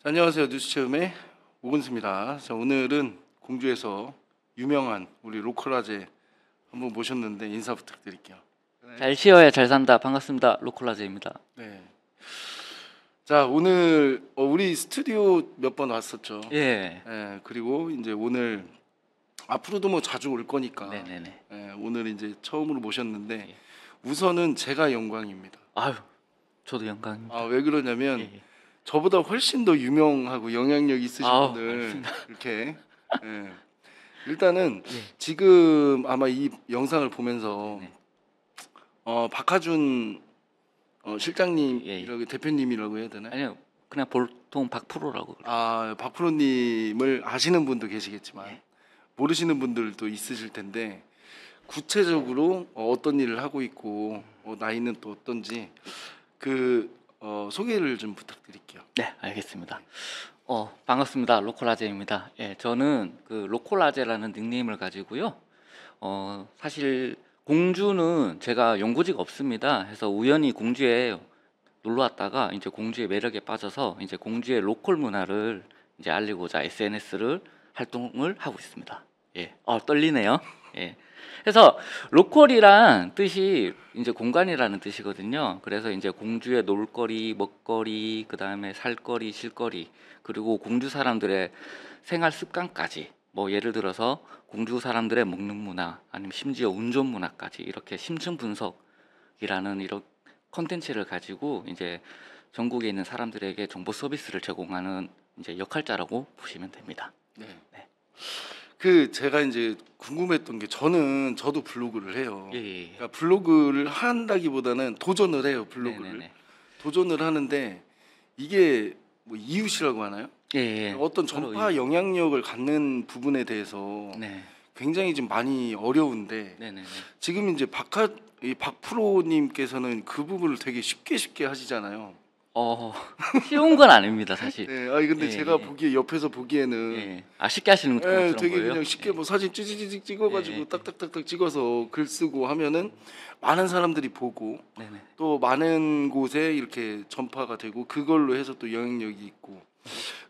안녕하세요. 뉴스체험의 오근수입니다. 자, 오늘은 공주에서 유명한 우리 로컬라제 한번 모셨는데 인사 부탁드릴게요. 잘 쉬어야 잘 산다. 반갑습니다. 로컬라제입니다. 네. 자, 오늘 우리 스튜디오 몇 번 왔었죠. 예. 예, 그리고 이제 오늘 앞으로도 뭐 자주 올 거니까. 네네네. 예, 오늘 이제 처음으로 모셨는데 예. 우선은 제가 영광입니다. 아유, 저도 영광입니다. 왜 그러냐면 예. 저보다 훨씬 더 유명하고 영향력 있으신 아우, 분을 알겠습니다. 이렇게 예. 일단은 예. 지금 아마 이 영상을 보면서 네. 박하준 실장님 예. 이라고 대표님이라고 해야 되나요? 아니요, 그냥 보통 박프로라고 그래요. 박프로님을 아시는 분도 계시겠지만 예. 모르시는 분들도 있으실 텐데 구체적으로 어떤 일을 하고 있고 나이는 또 어떤지 소개를 좀 부탁드릴게요. 네, 알겠습니다. 반갑습니다. 로컬라제입니다. 예, 저는 그 로컬라제라는 닉네임을 가지고요. 사실 공주는 제가 연고지가 없습니다. 해서 우연히 공주에 놀러 왔다가 이제 공주의 매력에 빠져서 이제 공주의 로컬 문화를 이제 알리고자 SNS를 활동을 하고 있습니다. 예, 떨리네요. 예. 그래서 로컬이란 뜻이 이제 공간이라는 뜻이거든요. 그래서 이제 공주의 놀거리, 먹거리, 그 다음에 살거리, 쉴거리, 그리고 공주 사람들의 생활 습관까지, 뭐 예를 들어서 공주 사람들의 먹는 문화, 아니면 심지어 운전 문화까지 이렇게 심층 분석이라는 이런 컨텐츠를 가지고 이제 전국에 있는 사람들에게 정보 서비스를 제공하는 이제 역할자라고 보시면 됩니다. 네. 네. 제가 이제 궁금했던 게 저도 블로그를 해요. 예. 그러니까 블로그를 한다기보다는 도전을 해요. 블로그를 네네네. 도전을 하는데 이게 뭐 이웃이라고 하나요? 예. 어떤 서로 전파 영향력을 갖는 부분에 대해서 네. 굉장히 좀 많이 어려운데 네네네. 지금 이제 박프로님께서는 그 부분을 되게 쉽게 하시잖아요. 쉬운 건 아닙니다, 사실. 네, 근데 예, 제가 예. 옆에서 보기에는 예. 쉽게 하시는 것처럼 되게 보여요? 그냥 쉽게 뭐 사진 찌찌찌 찍어가지고 예. 딱딱딱딱 찍어서 글 쓰고 하면은 많은 사람들이 보고 네네. 또 많은 곳에 이렇게 전파가 되고 그걸로 해서 또 영향력이 있고.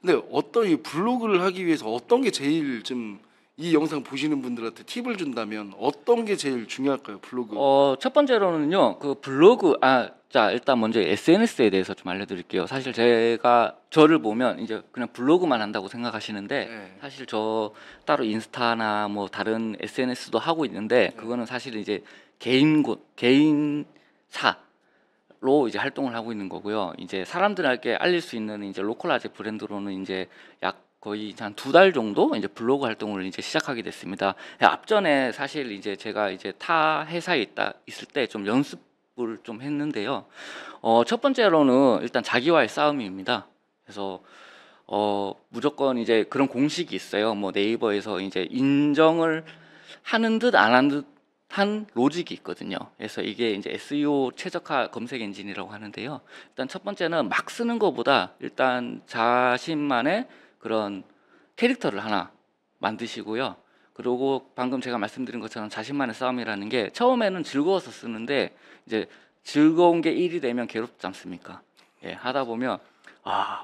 근데 어떤 이 블로그를 하기 위해서 어떤 게 제일 좀 이 영상 보시는 분들한테 팁을 준다면 어떤 게 제일 중요할까요? 블로그. 첫 번째로는요, 그 블로그, 자, 일단 먼저 SNS에 대해서 좀 알려드릴게요. 사실 제가 저를 보면 이제 그냥 블로그만 한다고 생각하시는데, 네. 사실 저 따로 인스타나 뭐 다른 SNS도 하고 있는데, 네. 그거는 사실 이제 개인사로 이제 활동을 하고 있는 거고요. 이제 사람들에게 알릴 수 있는 이제 로컬라제 브랜드로는 이제 약 거의 한 2달 정도 이제 블로그 활동을 이제 시작하게 됐습니다. 앞전에 사실 이제 제가 이제 타 회사에 있을 때 좀 연습을 좀 했는데요. 첫 번째로는 일단 자기와의 싸움입니다. 그래서 무조건 이제 그런 공식이 있어요. 뭐 네이버에서 이제 인정을 하는 듯 안 하는 듯 한 로직이 있거든요. 그래서 이게 이제 SEO 최적화 검색 엔진이라고 하는데요. 일단 첫 번째는 막 쓰는 것보다 일단 자신만의 그런 캐릭터를 하나 만드시고요. 그리고 방금 제가 말씀드린 것처럼 자신만의 싸움이라는 게 처음에는 즐거워서 쓰는데 이제 즐거운 게 1이 되면 괴롭지 않습니까? 예, 하다 보면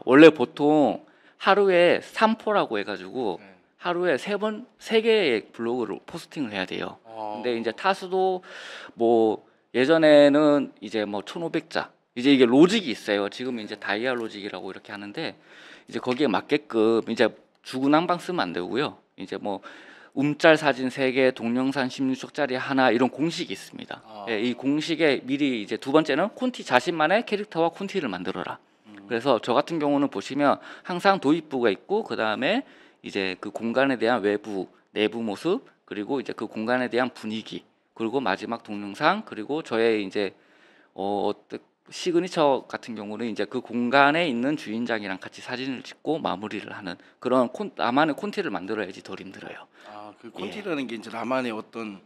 원래 보통 하루에 3포라고 해가지고 네. 하루에 3개의 블로그를 포스팅을 해야 돼요. 근데 이제 타수도 뭐 예전에는 이제 뭐 1,500자 이제 이게 로직이 있어요. 지금 이제 다이아 로직이라고 이렇게 하는데 이제 거기에 맞게끔 이제 주구낭방 쓰면 안 되고요. 이제 뭐 움짤 사진 3개, 동영상 16초짜리 하나 이런 공식이 있습니다. 예, 이 공식에 미리 이제 두 번째는 콘티 자신만의 캐릭터와 콘티를 만들어라. 그래서 저 같은 경우는 보시면 항상 도입부가 있고 그 다음에 이제 그 공간에 대한 외부, 내부 모습 그리고 이제 그 공간에 대한 분위기 그리고 마지막 동영상 그리고 저의 이제 시그니처 같은 경우는 이제 그 공간에 있는 주인장이랑 같이 사진을 찍고 마무리를 하는 그런 나만의 콘티를 만들어야지 덜 힘들어요. 그 콘티라는 게 이제 나만의 어떤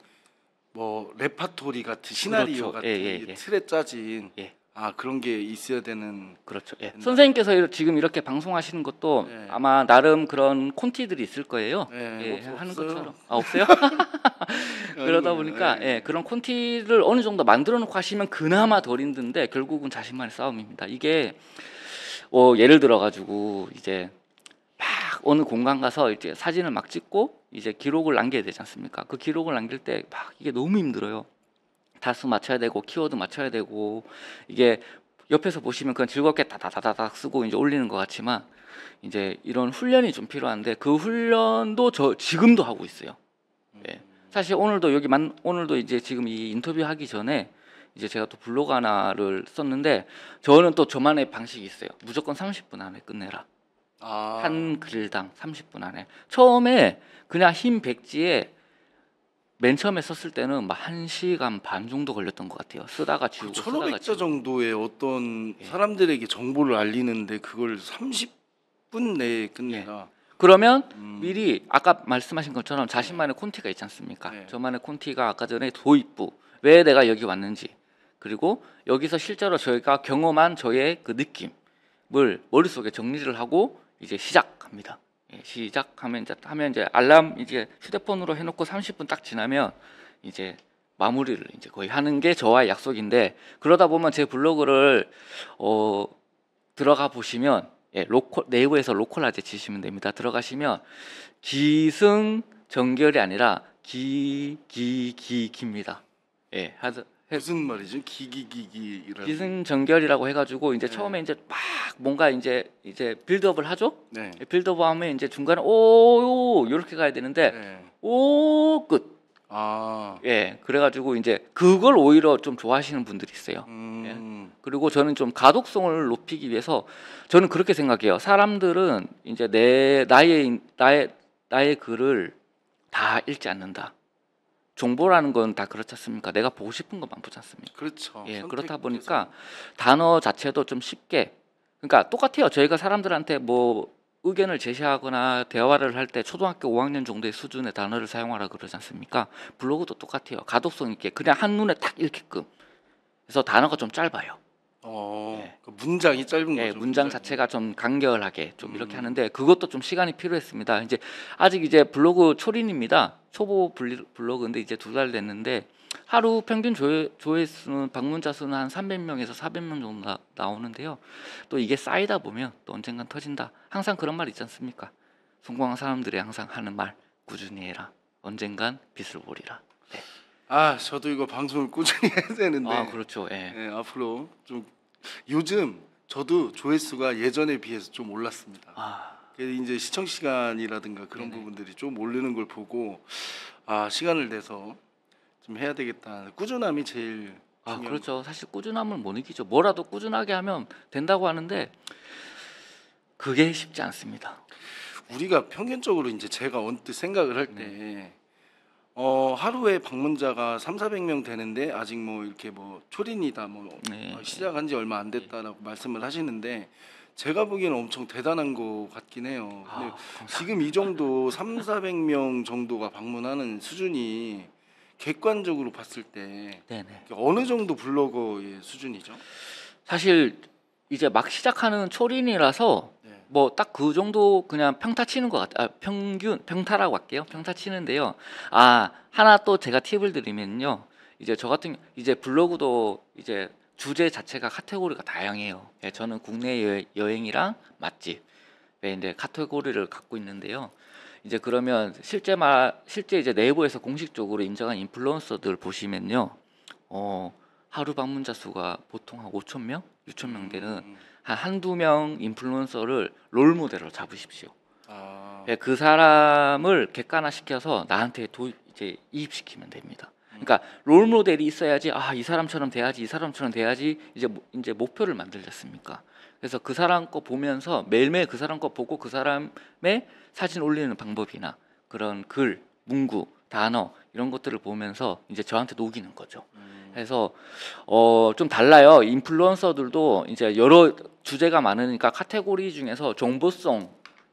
뭐 레파토리 같은 시나리오 그렇죠. 같은 예. 틀에 짜진 예. 그런 게 있어야 되는. 그렇죠. 예. 선생님께서 지금 이렇게 방송하시는 것도 네. 아마 나름 그런 콘티들이 있을 거예요. 네, 하는 없어요. 것처럼. 없어요? 그러다 보니까 그런 콘티를 어느 정도 만들어 놓고 하시면 그나마 덜 힘든데 결국은 자신만의 싸움입니다. 이게 예를 들어 가지고 이제 막 어느 공간 가서 이제 사진을 막 찍고 이제 기록을 남겨야 되지 않습니까? 그 기록을 남길 때 막 이게 너무 힘들어요. 다수 맞춰야 되고 키워드 맞춰야 되고 이게 옆에서 보시면 그냥 즐겁게 다다다다닥 쓰고 이제 올리는 것 같지만 이제 이런 훈련이 좀 필요한데 그 훈련도 저 지금도 하고 있어요. 예. 사실 오늘도 오늘도 이제 지금 이 인터뷰 하기 전에 이제 제가 또 블로그 하나를 썼는데 저는 또 저만의 방식이 있어요. 무조건 30분 안에 끝내라. 아, 한 글당 30분 안에. 처음에 그냥 흰 백지에 맨 처음에 썼을 때는 막 1시간 반 정도 걸렸던 것 같아요. 쓰다가 그 지우고 쓰다가 1500자 지우고. 정도의 어떤 예. 사람들에게 정보를 알리는데 그걸 30분 내에 끝내라. 그러면 음. 미리 아까 말씀하신 것처럼 자신만의 콘티가 있지 않습니까? 네. 저만의 콘티가 아까 전에 도입부, 왜 내가 여기 왔는지, 그리고 여기서 실제로 저희가 경험한 저의 그 느낌을 머릿속에 정리를 하고 이제 시작합니다. 예, 시작하면 이제 알람 이제 휴대폰으로 해놓고 30분 딱 지나면 이제 마무리를 이제 거의 하는 게 저와의 약속인데, 그러다 보면 제 블로그를 들어가 보시면 네이버에서 로컬라제 치시면 됩니다. 들어가시면 기승전결이 아니라 기입니다. 예, 무슨 말이죠? 기기기기라는. 기승전결이라고 해가지고 이제 네. 처음에 이제 막 뭔가 이제 빌드업을 하죠. 네. 빌드업하면 이제 중간에 오 이렇게 가야 되는데 네. 오 끝. 아. 예, 그래가지고 이제 그걸 오히려 좀 좋아하시는 분들이 있어요. 그리고 저는 좀 가독성을 높이기 위해서 저는 그렇게 생각해요. 사람들은 이제 나의 글을 다 읽지 않는다. 정보라는 건 다 그렇지 않습니까? 내가 보고 싶은 것만 보지 않습니까? 그렇죠. 예, 선택 그렇다 보니까 단어 자체도 좀 쉽게, 그러니까 똑같아요. 저희가 사람들한테 뭐 의견을 제시하거나 대화를 할 때 초등학교 5학년 정도의 수준의 단어를 사용하라 그러지 않습니까? 블로그도 똑같아요. 가독성 있게 그냥 한눈에 딱 읽게끔. 그래서 단어가 좀 짧아요. 예. 그 문장이 짧은 예, 거죠. 문장 문장이. 자체가 좀 간결하게 좀 이렇게 하는데 그것도 좀 시간이 필요했습니다. 이제 아직 이제 블로그 초린입니다. 초보 블로그인데 이제 2달 됐는데 하루 평균 조회수는 방문자 수는 한 300명에서 400명 정도 나오는데요. 또 이게 쌓이다 보면 또 언젠간 터진다. 항상 그런 말 있지 않습니까? 성공한 사람들이 항상 하는 말, 꾸준히 해라. 언젠간 빛을 보리라. 네. 아, 저도 이거 방송을 꾸준히 해야 되는데. 아, 그렇죠. 예. 예, 앞으로 좀 요즘 저도 조회수가 예전에 비해서 좀 올랐습니다. 아, 그래서 이제 시청 시간이라든가 그런 네네. 부분들이 좀 오르는 걸 보고 시간을 내서 좀 해야 되겠다. 꾸준함이 제일 중요한 그렇죠. 사실 꾸준함을 못 이기죠. 뭐라도 꾸준하게 하면 된다고 하는데 그게 쉽지 않습니다. 우리가 평균적으로 이제 제가 언뜻 생각을 할 때 하루에 방문자가 3,400명 되는데 아직 뭐 이렇게 뭐 초린이다 뭐 네. 시작한 지 얼마 안 됐다라고 말씀을 하시는데 제가 보기에는 엄청 대단한 것 같긴 해요. 근데 감사합니다. 지금 이 정도 3,400명 정도가 방문하는 수준이 객관적으로 봤을 때 네네. 어느 정도 블로거의 수준이죠? 사실 이제 막 시작하는 초린이라서 네. 뭐 딱 그 정도 그냥 평타 치는 것 같아요. 평균 평타라고 할게요. 평타 치는데요. 하나 또 제가 팁을 드리면요. 이제 저 같은 이제 블로그도 이제 주제 자체가 카테고리가 다양해요. 예, 저는 국내 여행이랑 맛집에 이제 카테고리를 갖고 있는데요. 이제 그러면 실제 이제 내부에서 공식적으로 인정한 인플루언서들 보시면요. 하루 방문자 수가 보통 한 5천 명, 6천 명 되는 한두 명 인플루언서를 롤 모델로 잡으십시오. 예, 그 사람을 객관화시켜서 나한테 이제 이입시키면 됩니다. 그러니까 롤 모델이 있어야지 이 사람처럼 돼야지, 이 사람처럼 돼야지 이제 목표를 만들지 않습니까? 그래서 그 사람 거 보면서 매일매일 그 사람 거 보고 그 사람의 사진 올리는 방법이나 그런 글, 문구, 단어 이런 것들을 보면서 이제 저한테 녹이는 거죠. 그래서 좀 달라요. 인플루언서들도 이제 여러 주제가 많으니까 카테고리 중에서 정보성,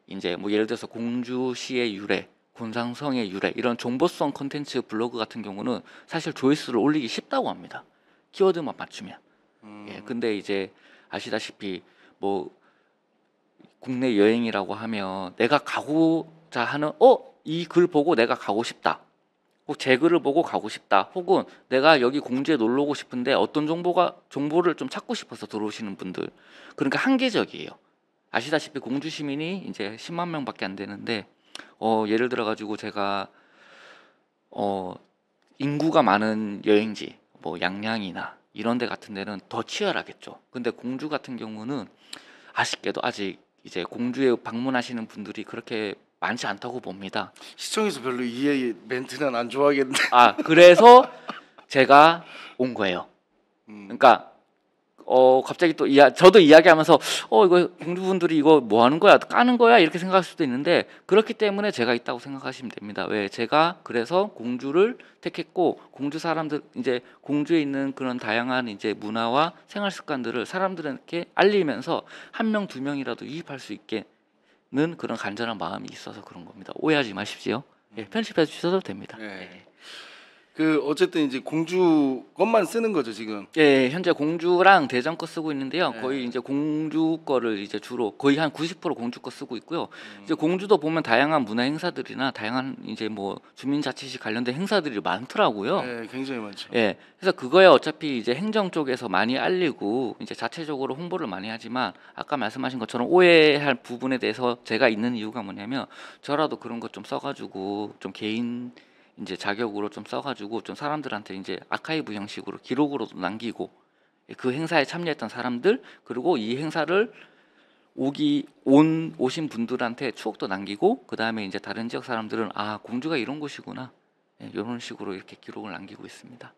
이제 뭐 예를 들어서 공주시의 유래, 곤상성의 유래 이런 정보성 콘텐츠 블로그 같은 경우는 사실 조회수를 올리기 쉽다고 합니다. 키워드만 맞추면. 예, 근데 이제 아시다시피 뭐 국내 여행이라고 하면 내가 가고자 하는 이 글 보고 내가 가고 싶다. 혹 제 글을 보고 가고 싶다. 혹은 내가 여기 공주에 놀러 오고 싶은데 어떤 정보를 좀 찾고 싶어서 들어오시는 분들. 그러니까 한계적이에요. 아시다시피 공주 시민이 이제 10만 명밖에 안 되는데 예를 들어 가지고 제가 인구가 많은 여행지 뭐 양양이나 이런 데 같은 데는 더 치열하겠죠. 근데 공주 같은 경우는 아쉽게도 아직 이제 공주에 방문하시는 분들이 그렇게 많지 않다고 봅니다. 시청에서 별로 이 멘트는 안 좋아하겠는데. 그래서 제가 온 거예요. 음. 그러니까 갑자기 또 저도 이야기하면서 이거 공주분들이 이거 뭐 하는 거야? 까는 거야? 이렇게 생각할 수도 있는데 그렇기 때문에 제가 있다고 생각하시면 됩니다. 왜 제가 그래서 공주를 택했고 공주 사람들 이제 공주에 있는 그런 다양한 이제 문화와 생활 습관들을 사람들에게 알리면서 한 명 두 명이라도 유입할 수 있게는 그런 간절한 마음이 있어서 그런 겁니다. 오해하지 마십시오. 예, 편집해 주셔도 됩니다. 네. 그 어쨌든 이제 공주 것만 쓰는 거죠 지금. 예, 현재 공주랑 대전 거 쓰고 있는데요. 네. 거의 이제 공주 거를 이제 주로 거의 한 90% 공주 거 쓰고 있고요. 이제 공주도 보면 다양한 문화 행사들이나 다양한 이제 뭐 주민자치시 관련된 행사들이 많더라고요. 네, 굉장히 많죠. 예, 그래서 그거에 어차피 이제 행정 쪽에서 많이 알리고 이제 자체적으로 홍보를 많이 하지만 아까 말씀하신 것처럼 오해할 부분에 대해서 제가 있는 이유가 뭐냐면 저라도 그런 것 좀 써가지고 좀 개인 이제 자격으로 좀 써가지고 좀 사람들한테 이제 아카이브 형식으로 기록으로도 남기고 그 행사에 참여했던 사람들 그리고 이 행사를 오신 분들한테 추억도 남기고 그 다음에 이제 다른 지역 사람들은 공주가 이런 곳이구나 이런 식으로 이렇게 기록을 남기고 있습니다.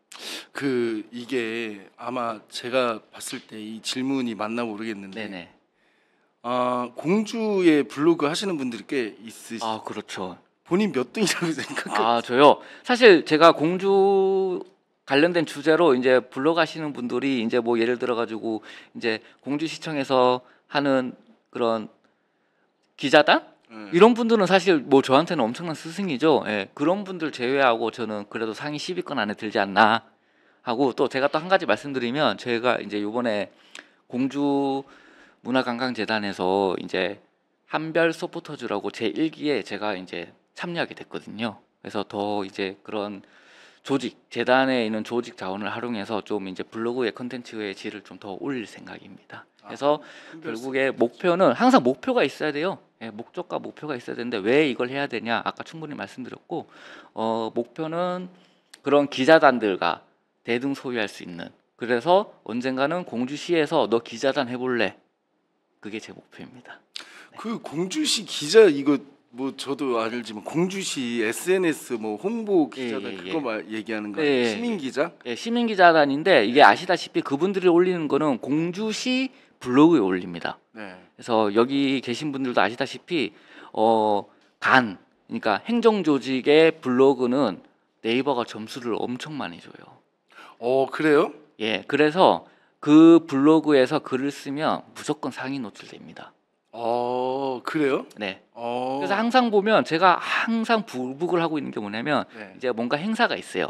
그 이게 아마 제가 봤을 때 이 질문이 맞나 모르겠는데. 네네. 공주의 블로그 하시는 분들이 꽤 있으시죠. 그렇죠. 본인 몇 등이라고 생각해요? 저요. 사실 제가 공주 관련된 주제로 이제 블로그 하시는 분들이 이제 뭐 예를 들어 가지고 이제 공주시청에서 하는 그런 기자단 이런 분들은 사실 뭐 저한테는 엄청난 스승이죠. 예, 그런 분들 제외하고 저는 그래도 상위 10위권 안에 들지 않나 하고 또 제가 또 한 가지 말씀드리면 제가 이제 요번에 공주 문화관광재단에서 이제 한별 서포터즈라고 제 1기에 제가 이제 참여하게 됐거든요. 그래서 더 이제 그런 조직 재단에 있는 조직 자원을 활용해서 좀 이제 블로그의 컨텐츠의 질을 좀 더 올릴 생각입니다. 그래서 결국에 목표는 항상 목표가 있어야 돼요. 예, 목적과 목표가 있어야 되는데 왜 이걸 해야 되냐? 아까 충분히 말씀드렸고 목표는 그런 기자단들과 대등 소유할 수 있는. 그래서 언젠가는 공주시에서 너 기자단 해볼래? 그게 제 목표입니다. 그 공주시 기자 이거 뭐 저도 알지만 공주시 SNS 뭐 홍보 기자단 그거 얘기하는 거 아니에요? 시민 기자? 예, 시민 기자단인데 이게 아시다시피 그분들이 올리는 거는 공주시 블로그에 올립니다. 네. 그래서 여기 계신 분들도 아시다시피 그러니까 행정 조직의 블로그는 네이버가 점수를 엄청 많이 줘요. 그래요? 예, 그래서 그 블로그에서 글을 쓰면 무조건 상위 노출됩니다. 그래요? 네. 그래서 항상 보면 제가 항상 불북을 하고 있는 게 뭐냐면 네. 이제 뭔가 행사가 있어요.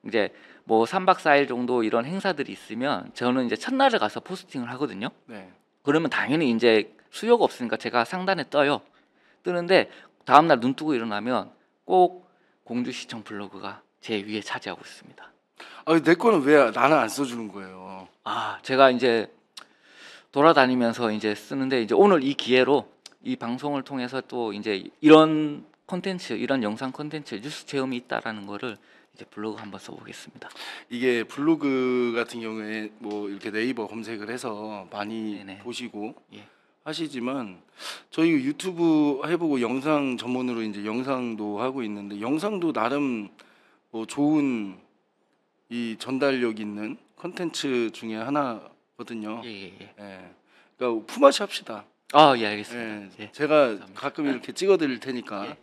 이제 뭐 3박 4일 정도 이런 행사들이 있으면 저는 이제 첫날에 가서 포스팅을 하거든요. 네. 그러면 당연히 이제 수요가 없으니까 제가 상단에 떠요. 뜨는데 다음날 눈 뜨고 일어나면 꼭 공주시청 블로그가 제 위에 차지하고 있습니다. 내 거는 왜 나는 안 써주는 거예요? 제가 이제 돌아다니면서 이제 쓰는데 이제 오늘 이 기회로 이 방송을 통해서 또 이제 이런 콘텐츠, 이런 영상 콘텐츠 뉴스 체험이 있다라는 거를 이제 블로그 한번 써보겠습니다. 이게 블로그 같은 경우에 뭐 이렇게 네이버 검색을 해서 많이 네네. 보시고 예. 하시지만 저희 유튜브 해보고 영상 전문으로 이제 영상도 하고 있는데 영상도 나름 뭐 좋은 이 전달력 있는 컨텐츠 중에 하나거든요. 예. 그러니까 품앗이 합시다. 예, 알겠습니다. 예. 예. 제가 감사합니다. 가끔 이렇게 찍어드릴 테니까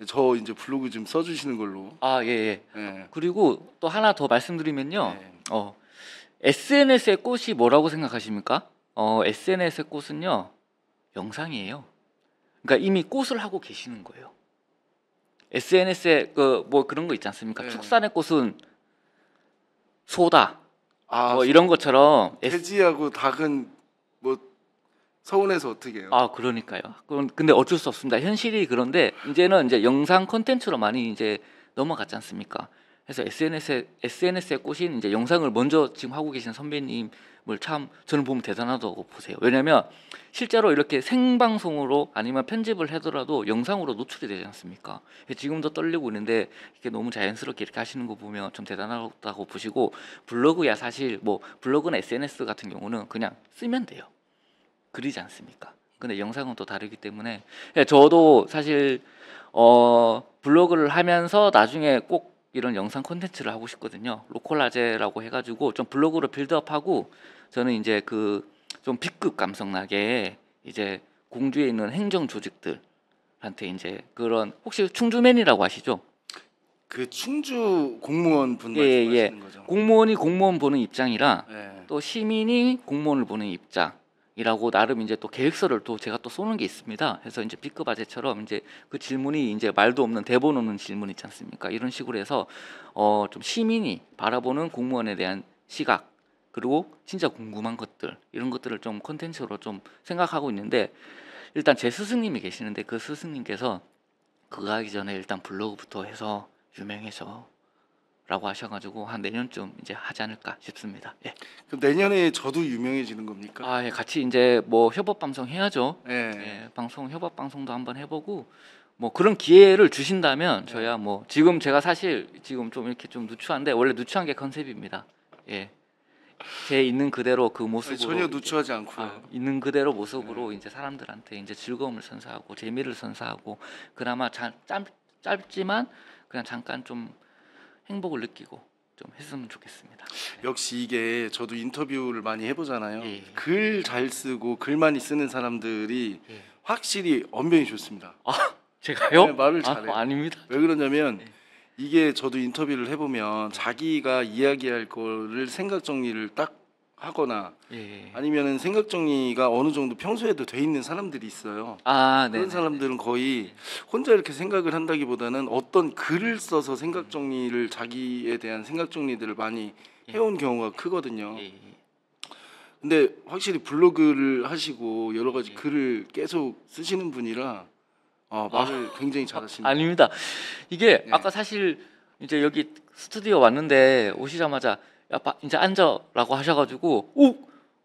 저 이제 블로그 좀 써주시는 걸로. 예. 예. 그리고 또 하나 더 말씀드리면요. 네. SNS의 꽃이 뭐라고 생각하십니까? SNS의 꽃은요. 영상이에요. 그러니까 이미 꽃을 하고 계시는 거예요. SNS에 뭐 그런 거 있지 않습니까? 네. 축산의 꽃은 소다. 아, 이런 것처럼 돼지하고 닭은 뭐 서운해서 어떻게 해요? 그러니까요. 근데 어쩔 수 없습니다. 현실이 그런데 이제는 이제 영상 콘텐츠로 많이 이제 넘어갔지 않습니까? 그래서 SNS의 꽃인 이제 영상을 먼저 지금 하고 계신 선배님 참 저는 보면 대단하다고 보세요. 왜냐하면 실제로 이렇게 생방송으로 아니면 편집을 하더라도 영상으로 노출이 되지 않습니까? 지금도 떨리고 있는데 이렇게 너무 자연스럽게 이렇게 하시는 거 보면 좀 대단하다고 보시고 블로그야 사실 뭐 블로그나 SNS 같은 경우는 그냥 쓰면 돼요. 그리지 않습니까? 근데 영상은 또 다르기 때문에 저도 사실 블로그를 하면서 나중에 꼭 이런 영상 콘텐츠를 하고 싶거든요. 로컬라제라고 해가지고 좀 블로그를 빌드업하고 저는 이제 그 좀 B급 감성 나게 이제 공주에 있는 행정 조직들한테 이제 그런 혹시 충주맨이라고 아시죠? 그 충주 공무원 분 예, 말씀하시는 거죠? 공무원이 공무원 보는 입장이라 예. 또 시민이 공무원을 보는 입장이라고 나름 이제 또 계획서를 또 제가 또 쏘는 게 있습니다. 그래서 이제 B급 아재처럼 이제 그 질문이 이제 말도 없는 대본 없는 질문 있지 않습니까? 이런 식으로 해서 좀 시민이 바라보는 공무원에 대한 시각 그리고 진짜 궁금한 것들 이런 것들을 좀 콘텐츠로 좀 생각하고 있는데 일단 제 스승님이 계시는데 그 스승님께서 그거 하기 전에 일단 블로그부터 해서 유명해져 라고 하셔가지고 한 내년쯤 이제 하지 않을까 싶습니다. 예. 그럼 내년에 저도 유명해지는 겁니까? 예, 같이 이제 뭐 협업 방송 해야죠. 예. 예, 방송 협업 방송도 한번 해보고 뭐 그런 기회를 주신다면 저야 뭐 지금 제가 사실 지금 좀 이렇게 좀 누추한데 원래 누추한 게 컨셉입니다. 예. 제 있는 그대로 그 모습으로 전혀 이렇게, 누추하지 않고요. 있는 그대로 모습으로 이제 사람들한테 이제 즐거움을 선사하고 재미를 선사하고 그나마 짧지만 그냥 잠깐 좀 행복을 느끼고 좀 했으면 좋겠습니다. 역시 이게 저도 인터뷰를 많이 해보잖아요. 예. 글 잘 쓰고 글 많이 쓰는 사람들이 예. 확실히 언변이 좋습니다. 제가요? 네, 말을 잘해요. 아닙니다. 왜 그러냐면 네. 이게 저도 인터뷰를 해보면 자기가 이야기할 거를 생각 정리를 딱 하거나 예. 아니면은 생각 정리가 어느 정도 평소에도 돼 있는 사람들이 있어요. 네. 그런 사람들은 거의 혼자 이렇게 생각을 한다기보다는 어떤 글을 써서 생각 정리를 자기에 대한 생각 정리들을 많이 해온 경우가 크거든요. 예. 근데 확실히 블로그를 하시고 여러 가지 예. 글을 계속 쓰시는 분이라 말을 굉장히 잘하십니다. 아닙니다. 이게 네. 아까 사실 이제 여기 스튜디오 왔는데 오시자마자 야, 이제 앉아라고 하셔가지고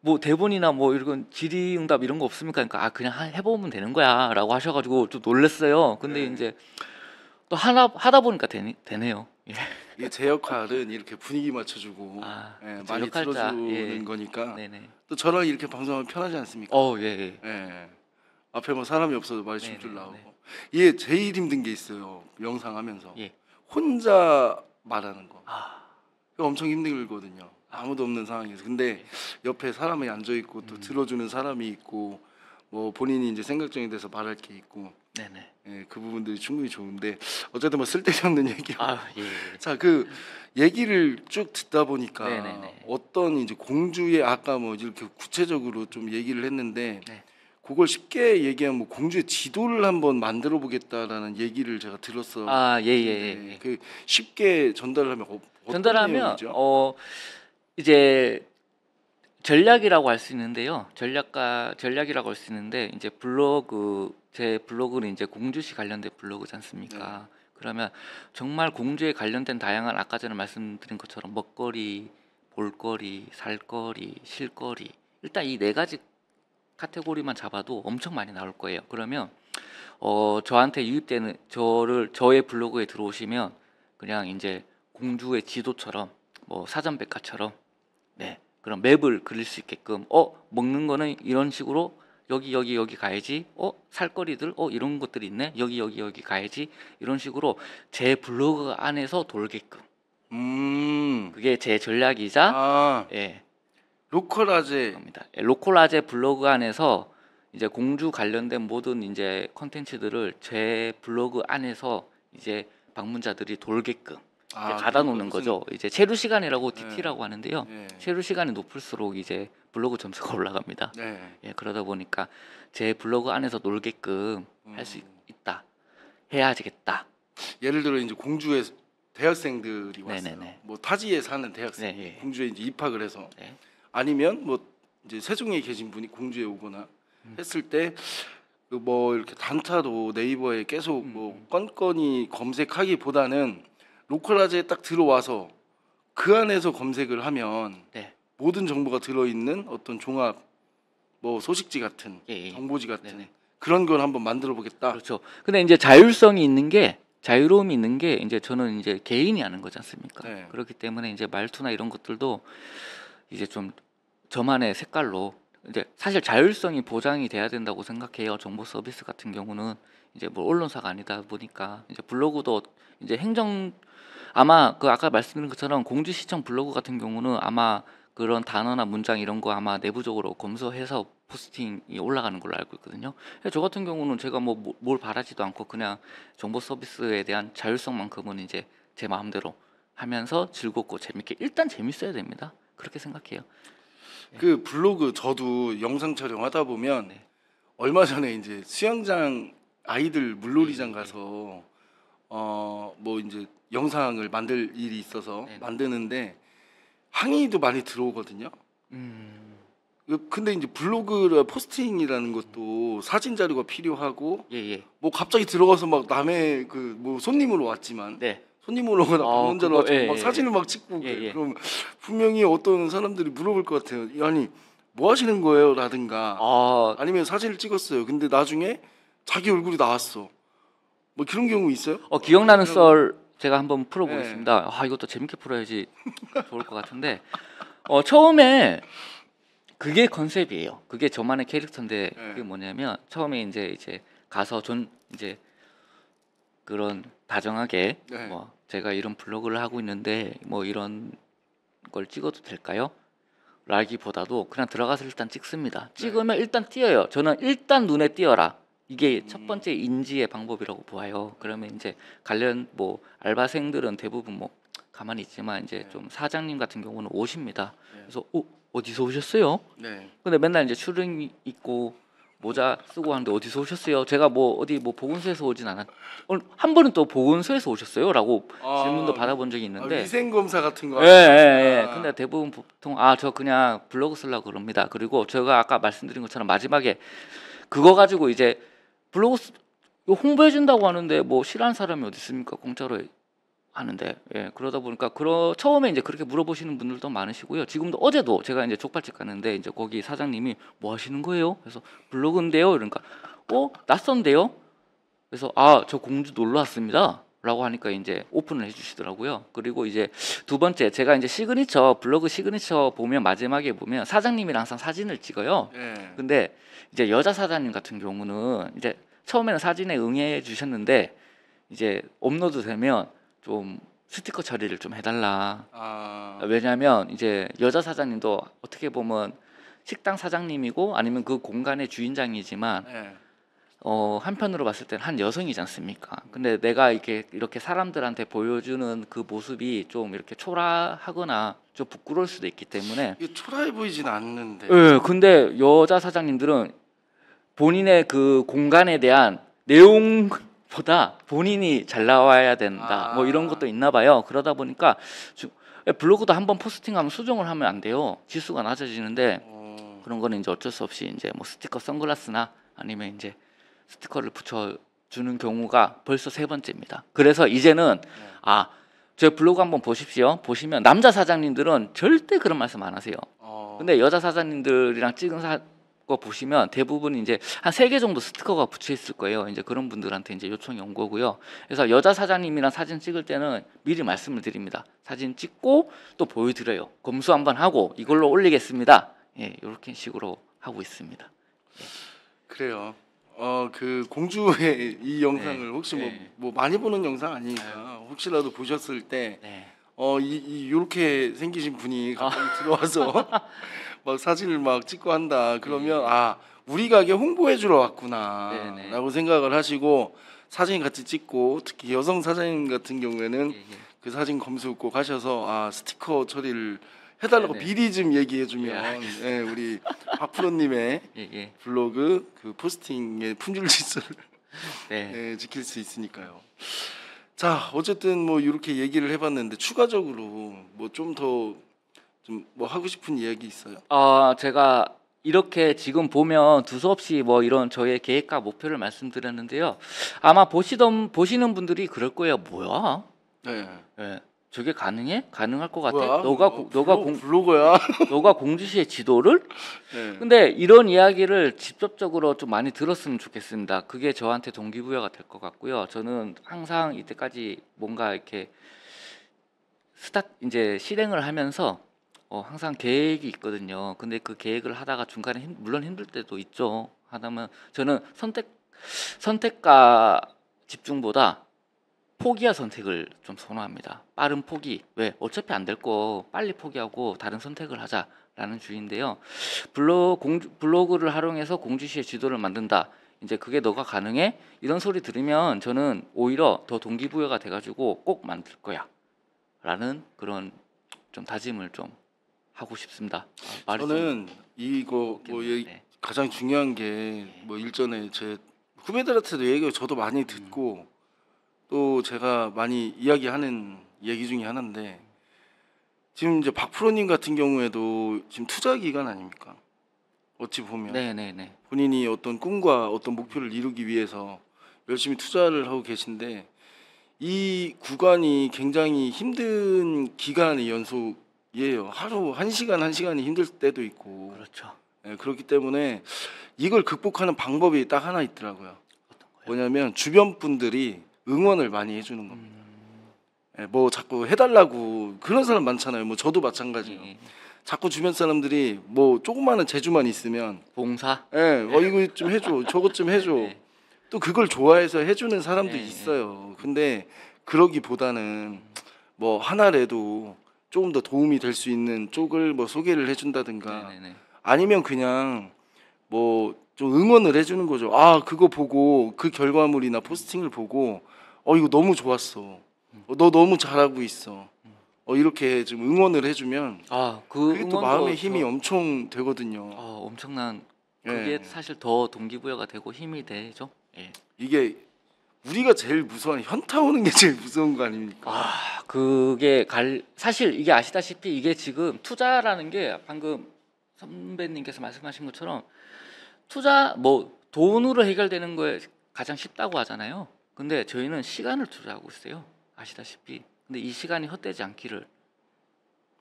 뭐 대본이나 뭐 이런 질의응답 이런 거 없습니까? 그러니까 그냥 해보면 되는 거야라고 하셔가지고 좀 놀랐어요. 근데 네. 이제 또 하다 보니까 되네요. 예. 이게 제 역할은 이렇게 분위기 맞춰주고 그쵸, 많이 역할자. 들어주는 예. 거니까 네네. 또 저랑 이렇게 방송하면 편하지 않습니까? 예. 예. 앞에 뭐 사람이 없어도 말이 줄줄 네네, 나오고 네. 이게 제일 힘든 게 있어요. 영상 하면서 예. 혼자 말하는 거 아, 그거 엄청 힘들거든요. 아무도 없는 상황에서. 근데 옆에 사람이 앉아 있고 또 들어주는 사람이 있고 뭐 본인이 이제 생각정에 대해서 말할 게 있고 네네. 그 부분들이 충분히 좋은데 어쨌든 뭐 쓸데없는 얘기. 예. 자, 그 얘기를 쭉 듣다 보니까 네네네. 어떤 이제 공주의 아까 뭐 이렇게 구체적으로 좀 얘기를 했는데 네. 그걸 쉽게 얘기하면 뭐 공주의 지도를 한번 만들어 보겠다라는 얘기를 제가 들었어. 예. 그 쉽게 전달하면 어떤 전달하면 내용이죠? 이제 전략이라고 할 수 있는데요. 전략이라고 할 수 있는데 이제 제 블로그는 이제 공주시 관련된 블로그지 않습니까? 그러면 정말 공주에 관련된 다양한 아까 전에 말씀드린 것처럼 먹거리, 볼거리, 살거리, 실거리 일단 이 네 가지 카테고리만 잡아도 엄청 많이 나올 거예요. 그러면 저한테 유입되는 저의 블로그에 들어오시면 그냥 이제 공주의 지도처럼 뭐 사전백과처럼 그런 맵을 그릴 수 있게끔 먹는 거는 이런 식으로 여기 가야지 살거리들 이런 것들이 있네 여기 가야지 이런 식으로 제 블로그 안에서 돌게끔 그게 제 전략이자 로컬아재 겁니다. 로컬아재 블로그 안에서 이제 공주 관련된 모든 이제 컨텐츠들을 제 블로그 안에서 이제 방문자들이 돌게끔 가다 놓는 거죠. 이제 체류 시간이라고 DT라고 하는데요. 체류 시간이 높을수록 이제 블로그 점수가 올라갑니다. 그러다 보니까 제 블로그 안에서 놀게끔 할 수 있다. 해야지겠다. 예를 들어 이제 공주에 대학생들이 왔어요. 네네네. 뭐 타지에 사는 대학생 공주에 이제 입학을 해서 네. 아니면 뭐 이제 세종에 계신 분이 공주에 오거나 했을 때 뭐 이렇게 단타로 네이버에 계속 뭐 건건이 검색하기보다는 로컬아재에 딱 들어와서 그 안에서 검색을 하면 모든 정보가 들어있는 어떤 종합 뭐 소식지 같은 예, 예. 정보지 같은 네네. 그런 걸 한번 만들어 보겠다. 그렇죠. 근데 이제 자율성이 있는 게 자유로움이 있는 게 이제 저는 이제 개인이 하는 거지 않습니까? 네. 그렇기 때문에 이제 말투나 이런 것들도 이제 좀 저만의 색깔로 이제 사실 자율성이 보장이 돼야 된다고 생각해요. 정보 서비스 같은 경우는 이제 뭐 언론사가 아니다 보니까 이제 블로그도 이제 행정 아마 그 아까 말씀드린 것처럼 공주시청 블로그 같은 경우는 아마 그런 단어나 문장 이런 거 아마 내부적으로 검수해서 포스팅이 올라가는 걸로 알고 있거든요. 저 같은 경우는 제가 뭐 뭘 바라지도 않고 그냥 정보 서비스에 대한 자율성만큼은 이제 제 마음대로 하면서 즐겁고 재밌게 일단 재밌어야 됩니다. 그렇게 생각해요. 그 블로그 저도 영상 촬영하다 보면 네. 얼마 전에 이제 수영장 아이들 물놀이장 예, 예, 가서 뭐 이제 영상을 만들 일이 있어서 네네. 만드는데 항의도 많이 들어오거든요. 음, 근데 이제 블로그 포스팅이라는 것도 사진 자료가 필요하고 예, 예. 뭐 갑자기 들어가서 막 남의 그 뭐 손님으로 왔지만 네. 손님으로 오거나 방문자로 그거, 와서 예, 막 예, 사진을 막 찍고 예, 예. 그럼 분명히 어떤 사람들이 물어볼 것 같아요. 아니 뭐 하시는 거예요? 라든가 아, 아니면 사진을 찍었어요. 근데 나중에 자기 얼굴이 나왔어. 뭐 그런 경우 있어요? 기억나는 그냥- 썰 제가 한번 네. 풀어보겠습니다. 이것도 재밌게 풀어야지 좋을 것 같은데 처음에 그게 컨셉이에요. 그게 저만의 캐릭터인데 네. 그게 뭐냐면 처음에 이제 가서 이제 그런 다정하게 네. 뭐 제가 이런 블로그를 하고 있는데 뭐 이런 걸 찍어도 될까요? 라기보다도 그냥 들어가서 일단 찍습니다. 찍으면 일단 띄어요. 저는 일단 눈에 띄어라. 이게 첫 번째 인지의 방법이라고 보아요. 그러면 이제 관련 뭐 알바생들은 대부분 뭐 가만히 있지만 이제 좀 사장님 같은 경우는 오십니다. 네. 그래서 어디서 오셨어요? 네. 근데 맨날 이제 추릉 입고 모자 쓰고 하는데 어디서 오셨어요? 제가 뭐 어디 뭐 보건소에서 오진 않았. 한 번은 또 보건소에서 오셨어요?라고 질문도 받아본 적이 있는데. 위생 검사 같은 거. 예, 예, 예. 근데 대부분 보통 저 그냥 블로그 쓰려고 그럽니다. 그리고 제가 아까 말씀드린 것처럼 마지막에 그거 가지고 이제 블로그 이거 홍보해 준다고 하는데 뭐 싫어하는 사람이 어디 있습니까? 공짜로 하는데. 예. 그러다 보니까 처음에 이제 그렇게 물어보시는 분들도 많으시고요. 지금도 어제도 제가 이제 족발집 갔는데 이제 거기 사장님이 뭐 하시는 거예요? 그래서 블로그인데요. 그러니까 낯선데요? 그래서 저 공주 놀러 왔습니다. 라고 하니까 이제 오픈을 해주시더라고요. 그리고 이제 두 번째 제가 이제 블로그 시그니처 보면 마지막에 보면 사장님이랑 항상 사진을 찍어요. 네. 근데 이제 여자 사장님 같은 경우는 이제 처음에는 사진에 응해 주셨는데 이제 업로드 되면 좀 스티커 처리를 좀 해달라. 왜냐하면 이제 여자 사장님도 어떻게 보면 식당 사장님이고 아니면 그 공간의 주인장이지만 네. 한편으로 봤을 때는 한 여성이지 않습니까? 근데 내가 이렇게 사람들한테 보여주는 그 모습이 좀 이렇게 초라하거나 좀 부끄러울 수도 있기 때문에. 이게 초라해 보이진 않는데. 예, 근데 여자 사장님들은 본인의 그 공간에 대한 내용보다 본인이 잘 나와야 된다. 뭐 이런 것도 있나 봐요. 그러다 보니까 블로그도 한번 포스팅하면 수정을 하면 안 돼요. 지수가 낮아지는데 그런 거는 이제 어쩔 수 없이 이제 뭐 스티커 선글라스나 아니면 이제 스티커를 붙여주는 경우가 벌써 3번째입니다. 그래서 이제는 제 블로그 한번 보십시오. 보시면 남자 사장님들은 절대 그런 말씀 안 하세요. 근데 여자 사장님들이랑 찍은 거 보시면 대부분 이제 한 3개 정도 스티커가 붙여 있을 거예요. 이제 그런 분들한테 이제 요청이 온 거고요. 그래서 여자 사장님이랑 사진 찍을 때는 미리 말씀을 드립니다. 사진 찍고 또 보여드려요. 검수 한번 하고 이걸로 올리겠습니다. 예, 이렇게 식으로 하고 있습니다. 그래요. 그 공주의 이 영상을 혹시 네. 뭐 많이 보는 영상 아니니까 혹시라도 보셨을 때 네. 이렇게 생기신 분이 갑자기 들어와서 막 사진을 막 찍고 한다. 그러면 우리 가게 홍보해 주러 왔구나라고 생각을 하시고 사진 같이 찍고 특히 여성 사장님 같은 경우에는 그 사진 검수 꼭 하셔서 스티커 처리를 해달라고 미리 좀 얘기해주면 우리 박프로님의 블로그 그 포스팅의 품질 지수를 지킬 수 있으니까요. 자, 어쨌든 뭐 이렇게 얘기를 해봤는데 추가적으로 뭐 좀 더 좀 뭐 하고 싶은 이야기 있어요? 제가 이렇게 지금 보면 두서없이 뭐 이런 저의 계획과 목표를 말씀드렸는데요. 아마 보시는 분들이 그럴 거예요. 뭐야? 네. 예. 저게 가능해? 가능할 것 같아? 뭐야? 블로거야? 너가 공주시의 지도를? 네. 근데 이런 이야기를 직접적으로 좀 많이 들었으면 좋겠습니다. 그게 저한테 동기부여가 될 것 같고요. 저는 항상 이때까지 뭔가 이렇게 이제 실행을 하면서 항상 계획이 있거든요. 근데 그 계획을 하다가 중간에 물론 힘들 때도 있죠. 하다면 저는 선택과 집중보다 포기와 선택을 좀 선호합니다. 빠른 포기. 왜? 어차피 안 될 거 빨리 포기하고 다른 선택을 하자라는 주의인데요. 블로그를 활용해서 공주시의 지도를 만든다. 이제 그게 너가 가능해? 이런 소리 들으면 저는 오히려 더 동기부여가 돼가지고 꼭 만들 거야. 라는 그런 좀 다짐을 좀 하고 싶습니다. 말이 저는 이거 뭐 네. 네. 가장 중요한 게 뭐 일전에 제 후배들한테도 얘기를 저도 많이 듣고 또 제가 많이 이야기하는 얘기 중에 하나인데 지금 이제 박프로님 같은 경우에도 지금 투자 기간 아닙니까? 어찌 보면 네네네. 본인이 어떤 꿈과 어떤 목표를 이루기 위해서 열심히 투자를 하고 계신데 이 구간이 굉장히 힘든 기간의 연속이에요. 하루 한 시간이 힘들 때도 있고 그렇죠. 그렇기 때문에 이걸 극복하는 방법이 딱 하나 있더라고요. 어떤 거요? 뭐냐면 주변 분들이 응원을 많이 해주는 겁니다. 뭐 자꾸 해달라고 그런 사람 많잖아요. 뭐 저도 마찬가지예요. 예. 자꾸 주변 사람들이 뭐 조그마한 재주만 있으면 봉사? 이거 좀 해줘, 저것 좀 해줘. 네. 또 그걸 좋아해서 해주는 사람도 네, 있어요. 근데 그러기보다는 뭐 하나라도 조금 더 도움이 될 수 있는 쪽을 뭐 소개를 해준다든가 네네네. 아니면 그냥 뭐 좀 응원을 해주는 거죠. 아 그거 보고 그 결과물이나 포스팅을 보고 이거 너무 좋았어. 너 너무 잘하고 있어. 이렇게 좀 응원을 해주면 그 그게 또 응원도 마음의 힘이 엄청 되거든요. 엄청난 예. 그게 사실 더 동기부여가 되고 힘이 되죠. 예. 이게 우리가 제일 무서운 현타 오는 게 제일 무서운 거 아닙니까? 그게 사실 이게 아시다시피 이게 지금 투자라는 게 방금 선배님께서 말씀하신 것처럼 투자 뭐 돈으로 해결되는 거에 가장 쉽다고 하잖아요. 근데 저희는 시간을 투자하고 있어요. 아시다시피. 근데 이 시간이 헛되지 않기를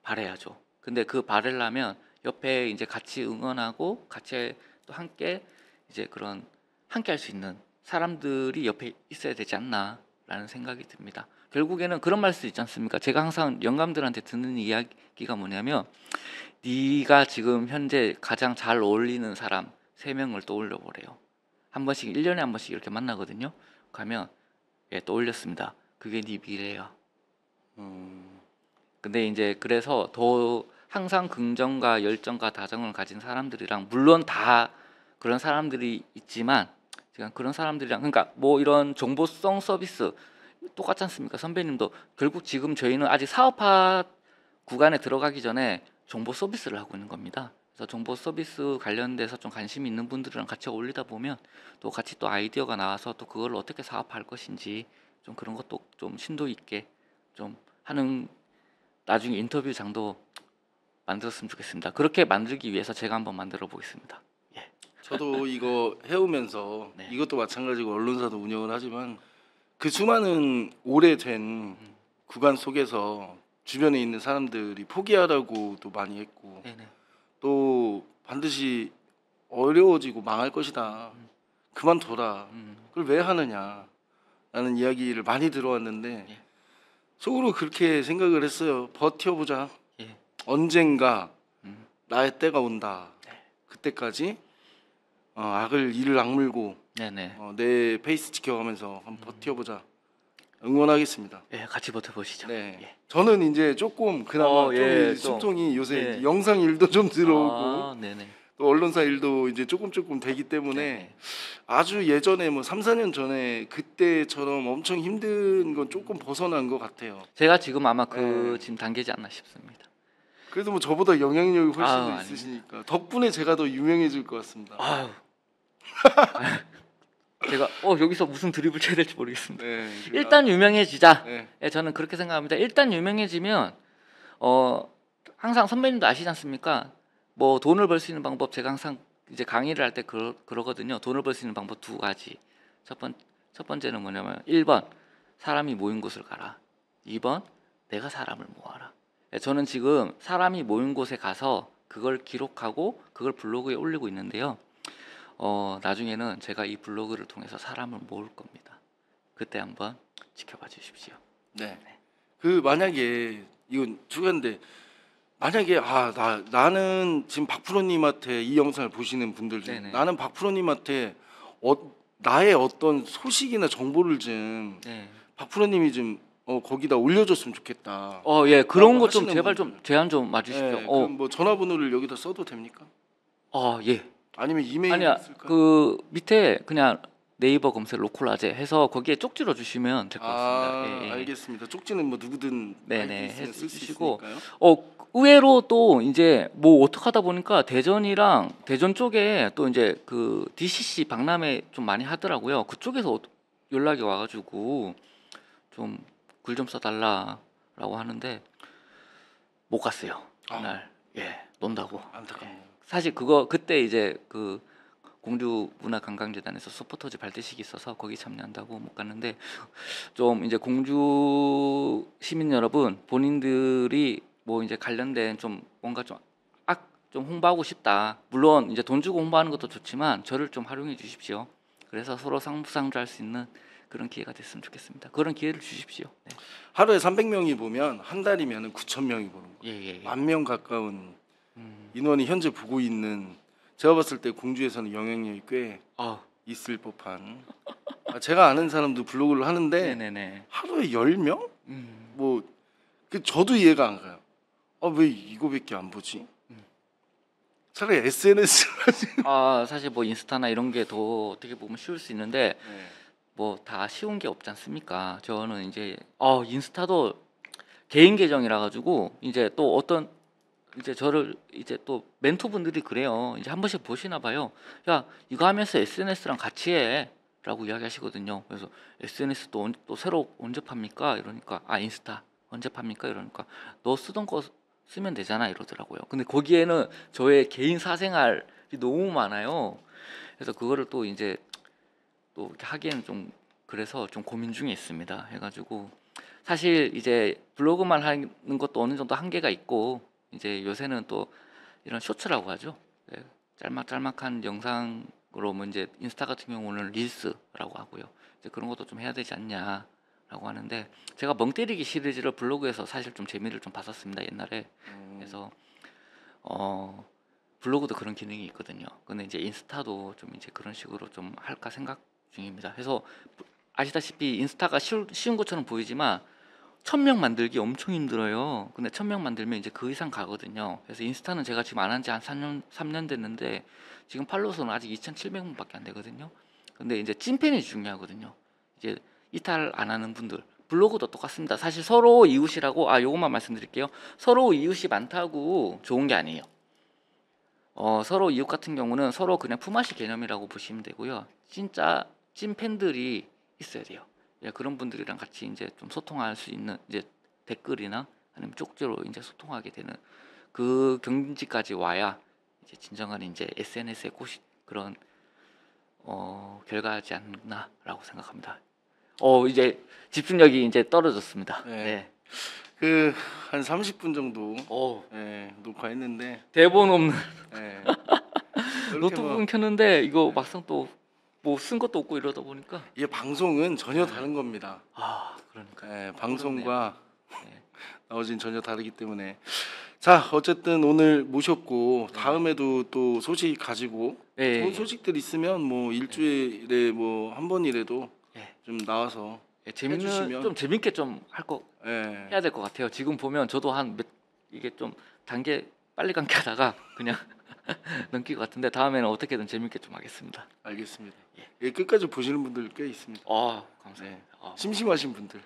바라야죠. 근데 그 바라려면 옆에 이제 같이 응원하고 같이 또 함께 이제 그런 함께 할 수 있는 사람들이 옆에 있어야 되지 않나라는 생각이 듭니다. 결국에는 그런 말씀 있지 않습니까? 제가 항상 영감들한테 듣는 이야기가 뭐냐면 네가 지금 현재 가장 잘 어울리는 사람 3명을 떠올려 보래요. 한 번씩 1년에 한 번씩 이렇게 만나거든요. 가면 떠올렸습니다. 그게 네 미래야. 근데 이제 그래서 더 항상 긍정과 열정과 다정을 가진 사람들이랑 물론 다 그런 사람들이 있지만 제가 그런 사람들이랑 그러니까 뭐 이런 정보성 서비스 똑같지 않습니까? 선배님도 결국 지금 저희는 아직 사업화 구간에 들어가기 전에 정보 서비스를 하고 있는 겁니다. 그래서 정보 서비스 관련돼서 좀 관심이 있는 분들이랑 같이 어울리다 보면 또 같이 또 아이디어가 나와서 또 그걸 어떻게 사업할 것인지 좀 그런 것도 좀 심도 있게 좀 하는 나중에 인터뷰장도 만들었으면 좋겠습니다. 그렇게 만들기 위해서 제가 한번 만들어 보겠습니다. 저도 이거 해오면서 네. 이것도 마찬가지고 언론사도 운영을 하지만 그 수많은 오래된 구간 속에서 주변에 있는 사람들이 포기하라고도 많이 했고 네네. 또 반드시 어려워지고 망할 것이다. 그만둬라. 그걸 왜 하느냐 라는 이야기를 많이 들어왔는데 예. 속으로 그렇게 생각을 했어요. 버텨보자. 예. 언젠가 음. 나의 때가 온다. 그때까지 이를 악물고 네네. 내 페이스 지켜가면서 한번 버텨보자. 응원하겠습니다. 예, 같이 버텨보시죠. 네. 예. 저는 이제 조금 그나마 좀 좀. 숨통이 요새 예. 이제 영상 일도 좀 들어오고 네네. 또 언론사 일도 이제 조금 되기 때문에 네네. 아주 예전에 뭐 3, 4년 전에 그때처럼 엄청 힘든 건 조금 벗어난 것 같아요. 제가 지금 아마 네. 지금 단계지 않나 싶습니다. 그래도 뭐 저보다 영향력이 훨씬 더 아닙니다. 있으시니까 덕분에 제가 더 유명해질 것 같습니다. 아유. 제가 여기서 무슨 드립을 쳐야 될지 모르겠습니다. 네, 일단 유명해지자. 네. 예, 저는 그렇게 생각합니다. 일단 유명해지면 항상 선배님도 아시지 않습니까? 뭐 돈을 벌 수 있는 방법 제가 항상 이제 강의를 할 때 그러거든요. 돈을 벌 수 있는 방법 2가지. 첫 번째는 뭐냐면 1번 사람이 모인 곳을 가라. 2번 내가 사람을 모아라. 저는 지금 사람이 모인 곳에 가서 그걸 기록하고 그걸 블로그에 올리고 있는데요. 나중에는 제가 이 블로그를 통해서 사람을 모을 겁니다. 그때 한번 지켜봐 주십시오. 네. 그 만약에 이건 주간데 만약에 나는 지금 박프로님한테 이 영상을 보시는 분들 중에 네네. 나는 박프로님한테 나의 어떤 소식이나 정보를 좀 네. 박프로님이 좀 거기다 올려줬으면 좋겠다. 예, 그런 라고 것 좀 하시는 제발 분들. 좀 제안 좀 와주십시오. 네, 그럼 뭐 전화번호를 여기다 써도 됩니까? 예. 아니면 이메일 아니야, 쓸까요? 그 밑에 그냥 네이버 검색 로컬아재 해서 거기에 쪽지로 주시면 될 것 같습니다. 예. 알겠습니다. 쪽지는 뭐 누구든 네네, 쓸 수 해주시고. 있으니까요. 의외로 또 이제 뭐 어떻게 하다 보니까 대전이랑 대전 쪽에 또 이제 그 DCC 박람회 좀 많이 하더라고요. 그쪽에서 연락이 와가지고 좀 글 좀 써달라라고 하는데 못 갔어요. 그날. 논다고. 안타깝네요. 사실 그때 이제 그 공주문화관광재단에서 서포터즈 발대식이 있어서 거기 참여한다고 못 갔는데, 좀 이제 공주 시민 여러분 본인들이 뭐 이제 관련된 좀 뭔가 좀 홍보하고 싶다. 물론 이제 돈 주고 홍보하는 것도 좋지만 저를 좀 활용해 주십시오. 그래서 서로 상부상조할 수 있는 그런 기회가 됐으면 좋겠습니다. 그런 기회를 주십시오. 네. 하루에 300명이 보면 한 달이면 9,000명이 보는 거예요. 예. 10,000명 가까운 음. 인원이 현재 보고 있는, 제가 봤을 때 공주에서는 영향력이 꽤 아, 있을 법한, 제가 아는 사람도 블로그를 하는데 네네네. 하루에 10명? 음. 뭐 저도 이해가 안 가요. 왜 이거밖에 안 보지? 차라리 SNS 사실 뭐 인스타나 이런 게 더 어떻게 보면 쉬울 수 있는데 네. 뭐 다 쉬운 게 없지 않습니까? 저는 이제 인스타도 개인 계정이라 가지고 이제 또 어떤 이제 저를 이제 또 멘토분들이 그래요. 이제 한 번씩 보시나 봐요. 야, 이거 하면서 SNS랑 같이 해라고 이야기하시거든요. 그래서 SNS 또 새로 언제 팝니까? 이러니까 인스타 언제 팝니까? 이러니까 너 쓰던 거 쓰면 되잖아 이러더라고요. 근데 거기에는 저의 개인 사생활이 너무 많아요. 그래서 그거를 또 이제 또 이렇게 하기에는 좀 그래서 좀 고민 중에 있습니다. 해가지고 사실 이제 블로그만 하는 것도 어느 정도 한계가 있고, 이제 요새는 또 이런 쇼츠라고 하죠. 네, 짤막짤막한 영상으로 뭐 이제 인스타 같은 경우는 릴스라고 하고요. 이제 그런 것도 좀 해야 되지 않냐라고 하는데, 제가 멍 때리기 시리즈를 블로그에서 사실 좀 재미를 좀 봤었습니다 옛날에. 그래서 블로그도 그런 기능이 있거든요. 근데 이제 인스타도 좀 이제 그런 식으로 좀 할까 생각 중입니다. 그래서 아시다시피 인스타가 쉬운 것처럼 보이지만 1,000명 만들기 엄청 힘들어요. 근데 1,000명 만들면 이제 그 이상 가거든요. 그래서 인스타는 제가 지금 안 한 지 한 3년 됐는데 지금 팔로워 수는 아직 2,700명밖에 안 되거든요. 근데 이제 찐팬이 중요하거든요. 이제 이탈 안 하는 분들. 블로그도 똑같습니다. 사실 서로 이웃이라고, 요것만 말씀드릴게요. 서로 이웃이 많다고 좋은 게 아니에요. 서로 이웃 같은 경우는 서로 그냥 품앗이 개념이라고 보시면 되고요. 진짜 찐 팬들이 있어야 돼요. 그런 분들이랑 같이 이제 좀 소통할 수 있는, 이제 댓글이나 아니면 쪽지로 이제 소통하게 되는 그 경지까지 와야 이제 진정한 이제 SNS의 그런 결과하지 않나라고 생각합니다. 이제 집중력이 이제 떨어졌습니다. 네. 한 30분 정도 녹화했는데 대본 없는 이렇게 노트북은 켰는데 이거 막상 또 뭐 쓴 것도 없고 이러다 보니까 이게 방송은 전혀 다른 겁니다. 그러니까 방송과 네. 나머지는 전혀 다르기 때문에, 자 어쨌든 오늘 모셨고 다음에도 또 소식 가지고 좋은 소식들 있으면 뭐 일주일에 뭐 한 번이라도 좀 나와서 해주시면 좀 재밌게 좀 예. 해야 될 것 같아요. 지금 보면 저도 이게 좀 단계 빨리 감기 하다가 그냥 넘길 것 같은데, 다음에는 어떻게든 재밌게 좀 하겠습니다. 알겠습니다. 끝까지 보시는 분들 꽤 있습니다. 감사합니다. 심심하신 분들.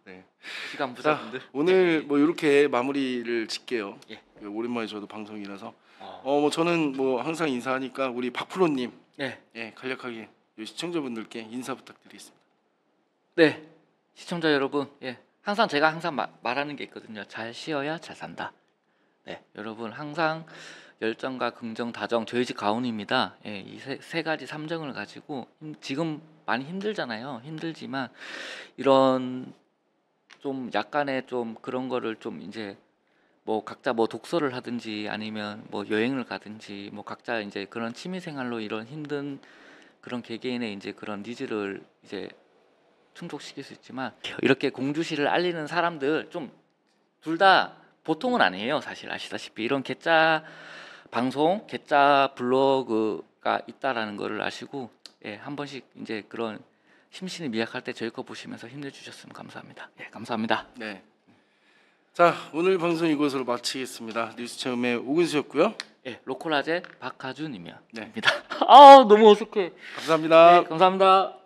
네. 시간 부자분들. 오늘 뭐 이렇게 마무리를 짓게요. 예. 오랜만에 저도 방송이라서 뭐 저는 뭐 항상 인사하니까 우리 박프로님 간략하게 시청자분들께 인사 부탁드리겠습니다. 네, 시청자 여러분, 항상 제가 항상 말하는 게 있거든요. 잘 쉬어야 잘 산다. 네, 여러분 항상 열정과 긍정, 다정, 저희 집 가훈입니다. 이 세 가지 삼정을 가지고 지금 많이 힘들잖아요. 힘들지만 이런 좀 약간의 좀 그런 거를 좀 이제 뭐 각자 뭐 독서를 하든지 아니면 뭐 여행을 가든지 뭐 각자 이제 그런 취미 생활로 이런 힘든 그런 개개인의 이제 그런 니즈를 이제 충족시킬 수 있지만 이렇게 공주시를 알리는 사람들 좀 둘 다 보통은 아니에요. 사실 아시다시피 이런 개짜 방송, 개짜 블로그가 있다라는 거를 아시고 예, 한 번씩 이제 그런 심신이 미약할 때 저희 거 보시면서 힘내주셨으면 감사합니다. 예, 감사합니다. 네. 자, 오늘 방송 이것으로 마치겠습니다. 뉴스 체험의 오근수였고요. 예, 로컬아재 박하준이며 네. 아 너무 어색해. 감사합니다. 네, 감사합니다.